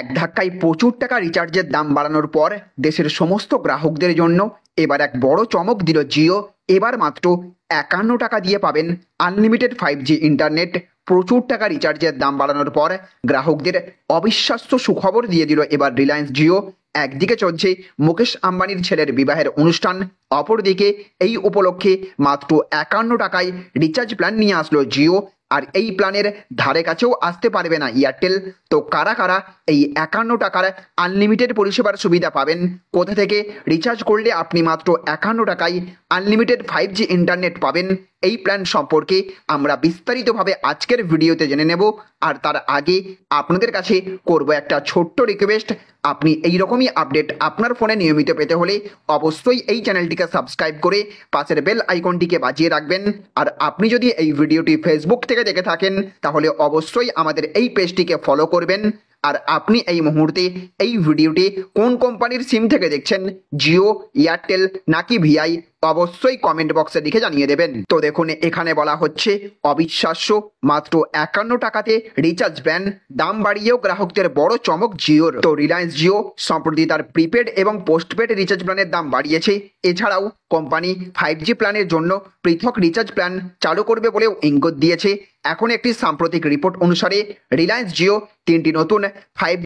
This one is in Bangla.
এক ধাক্কায় প্রচুর টাকা রিচার্জের দাম বাড়ানোর পর দেশের সমস্ত গ্রাহকদের জন্য এবার এক বড় চমক দিল জিও। এবার মাত্র 51 টাকা দিয়ে পাবেন আনলিমিটেড 5G ইন্টারনেট। প্রচুর টাকা রিচার্জের দাম বাড়ানোর পর গ্রাহকদের অবিশ্বাস্য সুখবর দিয়ে দিল এবার রিলায়েন্স জিও। একদিকে চলছে মুকেশ আম্বানির ছেলের বিবাহের অনুষ্ঠান, অপরদিকে এই উপলক্ষে মাত্র 51 টাকায় রিচার্জ প্ল্যান নিয়ে আসলো জিও। আর এই প্ল্যানের ধারে কাছেও আসতে পারবে না এয়ারটেল। তো কারা কারা এই 51 টাকার আনলিমিটেড পরিষেবার সুবিধা পাবেন, কোথা থেকে রিচার্জ করলে আপনি মাত্র 51 টাকায় আনলিমিটেড 5G ইন্টারনেট পাবেন, এই প্ল্যান সম্পর্কে আমরা বিস্তারিতভাবে আজকের ভিডিওতে জেনে নেব। আর তার আগে আপনাদের কাছে করব একটা ছোট্ট রিকোয়েস্ট, আপনি এই রকমই আপডেট আপনার ফোনে নিয়মিত পেতে হলে অবশ্যই এই চ্যানেলটিকে সাবস্ক্রাইব করে পাশের বেল আইকনটিকে বাজিয়ে রাখবেন। আর আপনি যদি এই ভিডিওটি ফেসবুক থেকে দেখে থাকেন তাহলে অবশ্যই আমাদের এই পেজটিকে ফলো করবেন। আর আপনি এই মুহূর্তে এই ভিডিওটি কোন কোম্পানির সিম থেকে দেখছেন, জিও, এয়ারটেল নাকি ভিআই, অবশ্যই কমেন্ট বক্সে লিখে জানিয়ে দেবেন। তো দেখুন, এখানে বলা হচ্ছে অবিশ্বাস্য মাত্র 51 টাকাতে রিচার্জ প্ল্যান, দাম বাড়িয়েও গ্রাহকদের বড় চমক জিওর। তো রিলায়েন্স জিও সম্প্রতি তার প্রিপেড এবং পোস্টপেড রিচার্জ প্ল্যানের দাম বাড়িয়েছে। এছাড়াও কোম্পানি 5G প্ল্যানের জন্য পৃথক রিচার্জ প্ল্যান চালু করবে বলেও ইঙ্গিত দিয়েছে। এখন একটি সাম্প্রতিক রিপোর্ট অনুসারে রিলায়েন্স জিও 3টি নতুন 5G